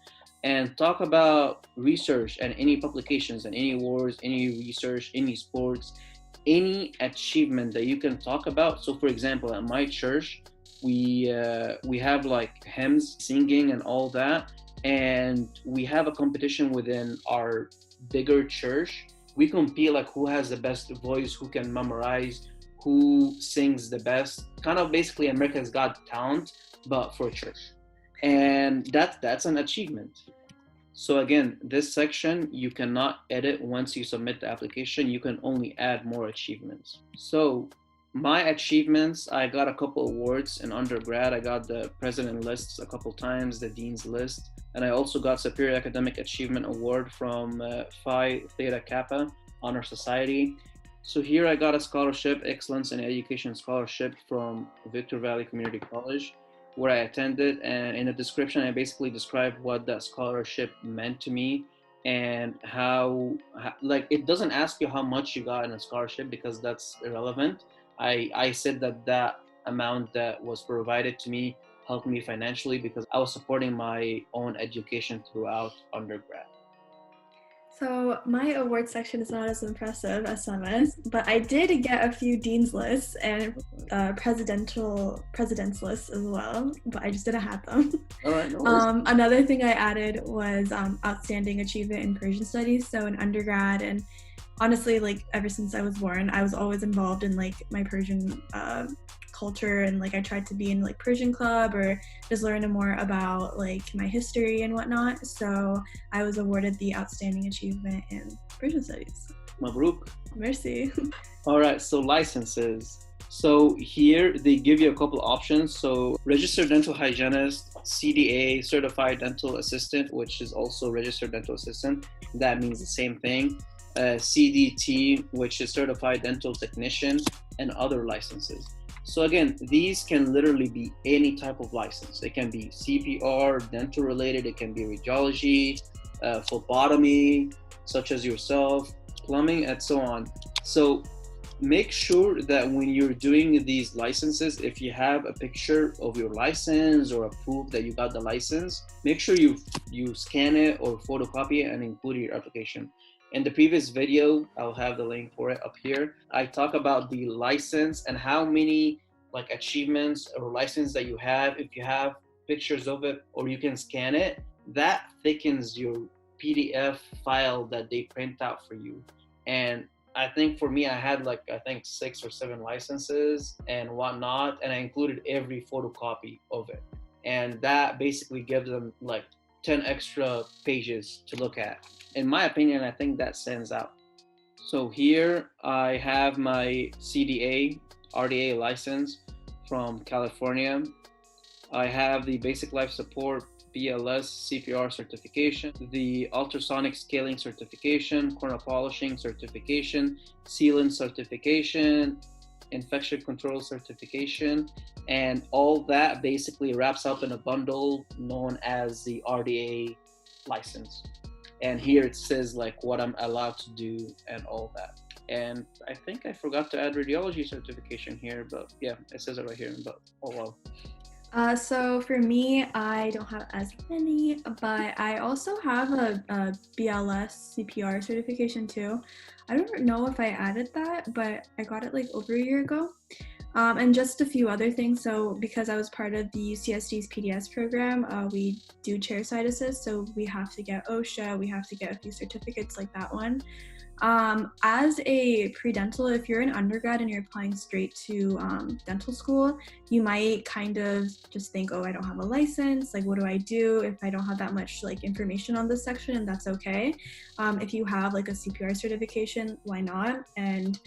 And talk about research and any publications and any awards, any research, any sports, any achievement that you can talk about. So for example, at my church, we have like hymns, singing and all that. And we have a competition within our bigger church. We compete like who has the best voice, who can memorize, who sings the best, kind of basically America's Got Talent, but for a church. And that's an achievement. So again, this section you cannot edit once you submit the application. You can only add more achievements. So my achievements, I got a couple awards in undergrad. I got the president lists a couple times, the dean's list, and I also got Superior Academic Achievement Award from Phi Theta Kappa Honor Society. So here I got a scholarship, Excellence in Education Scholarship from Victor Valley Community College, where I attended, and in the description I basically described what that scholarship meant to me and how like it doesn't ask you how much you got in a scholarship because that's irrelevant. I said that amount that was provided to me helped me financially because I was supporting my own education throughout undergrad. So my award section is not as impressive as Sameh's, but I did get a few dean's lists and president's lists as well, but I just didn't have them. All right, no worries. Another thing I added was outstanding achievement in Persian studies. So in undergrad, and honestly, like ever since I was born, I was always involved in like my Persian culture, and like I tried to be in like Persian club or just learn more about like my history and whatnot. So I was awarded the outstanding achievement in Persian studies. Mabruk. Merci. All right, so licenses. So here they give you a couple options. So registered dental hygienist, CDA, certified dental assistant, which is also registered dental assistant. That means the same thing. CDT, which is certified dental technician, and other licenses. So again, these can literally be any type of license. It can be CPR, dental related, it can be radiology, phlebotomy, such as yourself, plumbing, and so on. So make sure that when you're doing these licenses, if you have a picture of your license or a proof that you got the license, make sure you scan it or photocopy it and include it in your application. In the previous video, I'll have the link for it up here. I talk about the license and how many like achievements or license that you have. If you have pictures of it or you can scan it, that thickens your PDF file that they print out for you. And I think for me, I had like, I think 6 or 7 licenses and whatnot, and I included every photocopy of it. And that basically gives them like 10 extra pages to look at. In my opinion, I think that stands out. So here I have my CDA, RDA license from California. I have the Basic Life Support BLS CPR certification, the ultrasonic scaling certification, cornea polishing certification, sealant certification, infection control certification, and all that basically wraps up in a bundle known as the RDA license. And here it says like what I'm allowed to do and all that. And I think I forgot to add radiology certification here, but yeah, it says it right here, but oh well. So for me, I don't have as many, but I also have a BLS CPR certification too. I don't know if I added that, but I got it like over a year ago. And just a few other things. So because I was part of the UCSD's PDS program, we do chairside assist. So we have to get OSHA, we have to get a few certificates like that one. As a pre-dental, if you're an undergrad and you're applying straight to dental school, you might kind of just think, oh, I don't have a license. Like, what do I do if I don't have that much like information on this section? And that's okay. If you have like a CPR certification, why not? And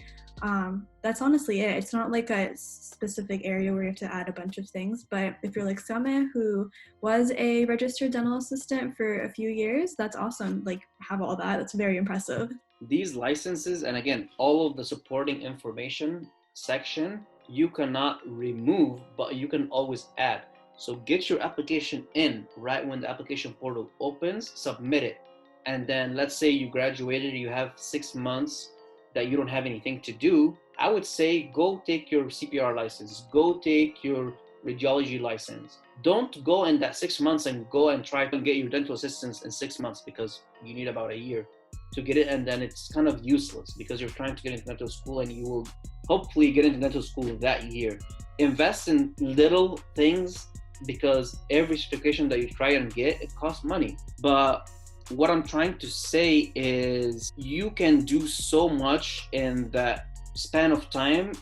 that's honestly it. It's not like a specific area where you have to add a bunch of things, but if you're like Sameh, who was a registered dental assistant for a few years, that's awesome. Like, have all that. That's very impressive. These licenses, and again, all of the supporting information section, you cannot remove, but you can always add. So get your application in right when the application portal opens, submit it. And then let's say you graduated, you have 6 months that you don't have anything to do. I would say go take your CPR license, go take your radiology license. Don't go in that 6 months and go and try to get your dental assistance in 6 months, because you need about a year to get it, and then it's kind of useless because you're trying to get into dental school and you will hopefully get into dental school that year. Invest in little things, because every certification that you try and get, it costs money. But what I'm trying to say is you can do so much in that span of time.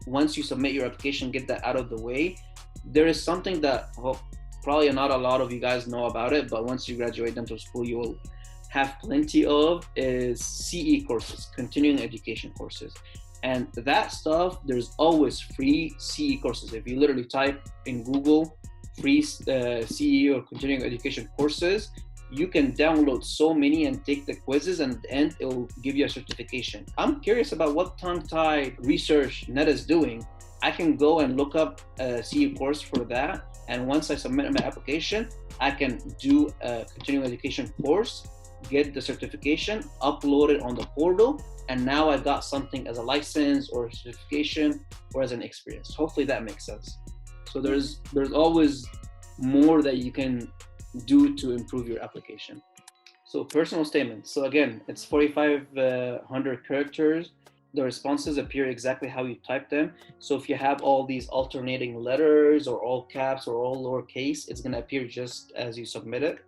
Once you submit your application, get that out of the way. There is something that probably not a lot of you guys know about it, but once you graduate dental school, you will have plenty of, is CE courses, continuing education courses. And that stuff, there's always free CE courses. If you literally type in Google free CE or continuing education courses, you can download so many and take the quizzes, and at the end it will give you a certification. I'm curious about what tongue-tied research Netta is doing. I can go and look up a CE course for that, and once I submit my application, I can do a continuing education course, get the certification, upload it on the portal, and now I got something as a license or a certification or as an experience. Hopefully that makes sense. So there's always more that you can do to improve your application. So personal statement. So again, it's 4,500 characters. The responses appear exactly how you type them. So if you have all these alternating letters or all caps or all lowercase, it's going to appear just as you submit it.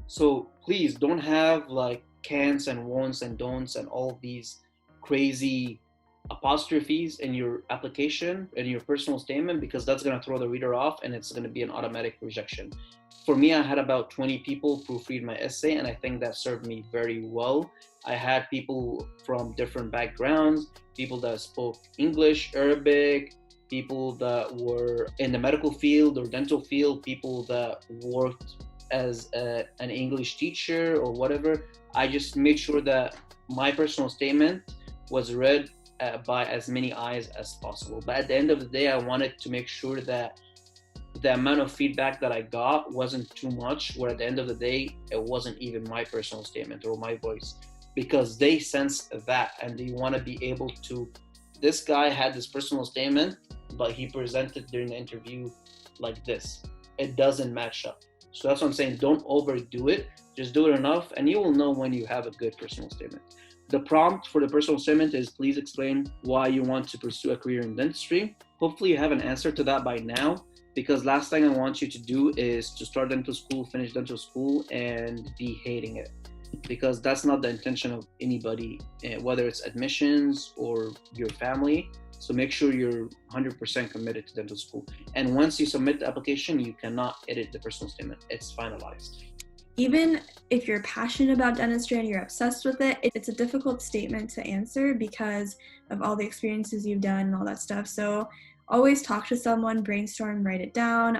So please don't have like can'ts and won'ts and don'ts and all these crazy apostrophes in your application, in your personal statement, because that's going to throw the reader off and it's going to be an automatic rejection. For me, I had about 20 people proofread my essay, and I think that served me very well. I had people from different backgrounds, people that spoke English, Arabic, people that were in the medical field or dental field, people that worked as an English teacher or whatever. I just made sure that my personal statement was read by as many eyes as possible. But at the end of the day, I wanted to make sure that the amount of feedback that I got wasn't too much, where at the end of the day, it wasn't even my personal statement or my voice, because they sense that and they want to be able to, this guy had this personal statement, but he presented during the interview like this. It doesn't match up. So that's what I'm saying. Don't overdo it. Just do it enough and you will know when you have a good personal statement. The prompt for the personal statement is, please explain why you want to pursue a career in dentistry. Hopefully you have an answer to that by now, because last thing I want you to do is to start dental school, finish dental school, and be hating it, because that's not the intention of anybody, whether it's admissions or your family. So make sure you're 100% committed to dental school. And once you submit the application, you cannot edit the personal statement. It's finalized. Even if you're passionate about dentistry and you're obsessed with it, it's a difficult statement to answer because of all the experiences you've done and all that stuff. So always talk to someone, brainstorm, write it down.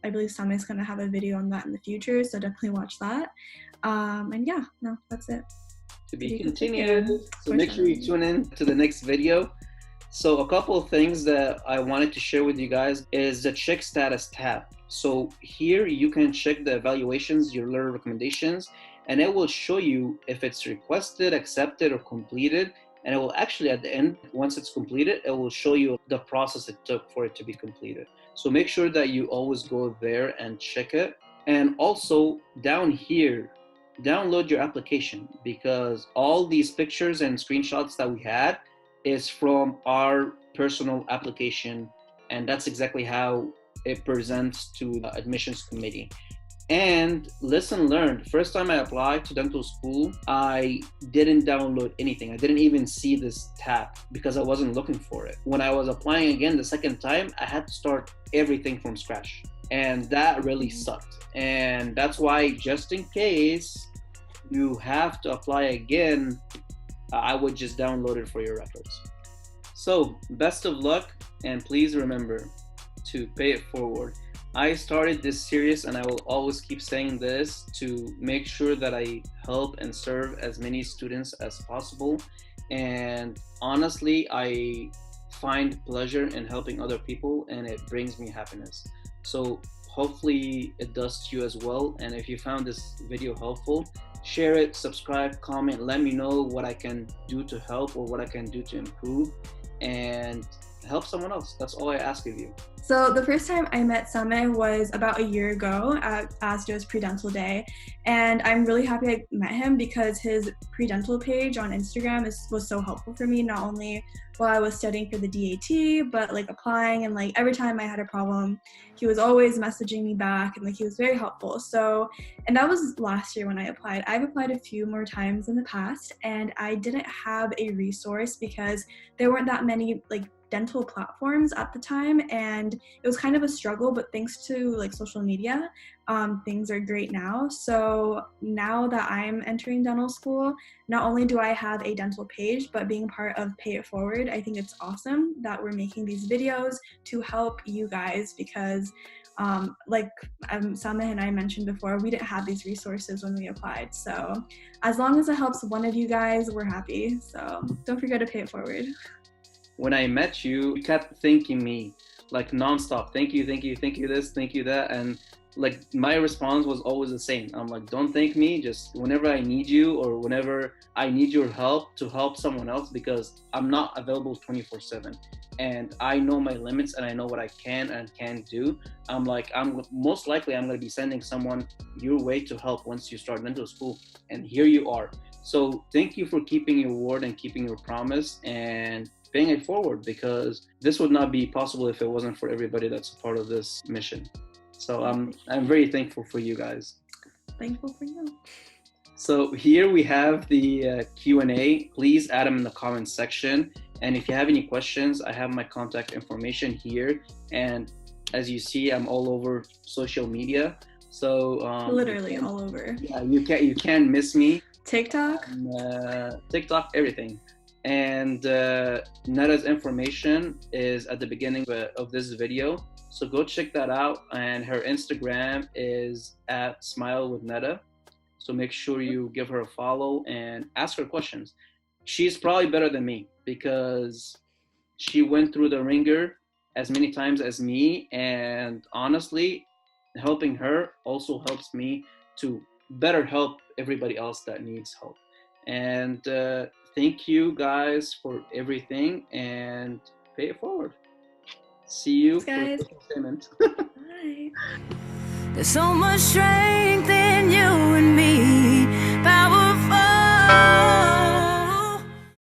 I believe Sameh is going to have a video on that in the future, so definitely watch that. And yeah, no, that's it. To be continued. So make sure you tune in to the next video. So a couple of things that I wanted to share with you guys is the check status tab. So here you can check the evaluations, your letter recommendations, and it will show you if it's requested, accepted, or completed. And it will actually, at the end, once it's completed, it will show you the process it took for it to be completed. So make sure that you always go there and check it. And also down here, download your application, because all these pictures and screenshots that we had is from our personal application. And that's exactly how it presents to the admissions committee. And lesson learned, first time I applied to dental school, I didn't download anything. I didn't even see this tab because I wasn't looking for it. When I was applying again the second time, I had to start everything from scratch. And that really sucked. And that's why, just in case you have to apply again, I would just download it for your records. So best of luck, and please remember to pay it forward. I started this series, and I will always keep saying this, to make sure that I help and serve as many students as possible. And honestly, I find pleasure in helping other people, and it brings me happiness. So hopefully it does to you as well. And if you found this video helpful, share it, subscribe, comment, let me know what I can do to help or what I can do to improve and help someone else. That's all I ask of you. So the first time I met Sameh was about a year ago at AADSAS Pre-Dental Day, and I'm really happy I met him because his pre-dental page on Instagram was so helpful for me, not only while I was studying for the DAT, but like applying, and like every time I had a problem, he was always messaging me back, and like he was very helpful. So, and that was last year when I applied. I've applied a few more times in the past, and I didn't have a resource because there weren't that many like dental platforms at the time, and it was kind of a struggle, but thanks to like social media, things are great now. So now that I'm entering dental school, not only do I have a dental page, but being part of Pay It Forward, I think it's awesome that we're making these videos to help you guys, because like Sameh and I mentioned before, we didn't have these resources when we applied. So as long as it helps one of you guys, we're happy. So don't forget to pay it forward. When I met you, you kept thanking me like nonstop. Thank you, thank you, thank you this, thank you that. And like my response was always the same. I'm like, don't thank me, just whenever I need you or whenever I need your help to help someone else, because I'm not available 24/7. And I know my limits and I know what I can and can't do. I'm most likely I'm gonna be sending someone your way to help once you start dental school. And here you are. So thank you for keeping your word and keeping your promise and paying it forward, because this would not be possible if it wasn't for everybody that's a part of this mission. So I'm very thankful for you guys. Thankful for you. So here we have the Q&A. Please add them in the comments section. And if you have any questions, I have my contact information here. And as you see, I'm all over social media. So literally all over. Yeah, you can't miss me. TikTok, TikTok, everything. And Neda's information is at the beginning of this video, so go check that out. And her Instagram is at @smilewithneda, so make sure you give her a follow and ask her questions. She's probably better than me because she went through the ringer as many times as me, and honestly, helping her also helps me to better help everybody else that needs help. And thank you guys for everything, and pay it forward. See you. Thanks, guys. For the payment. Bye. There's so much strength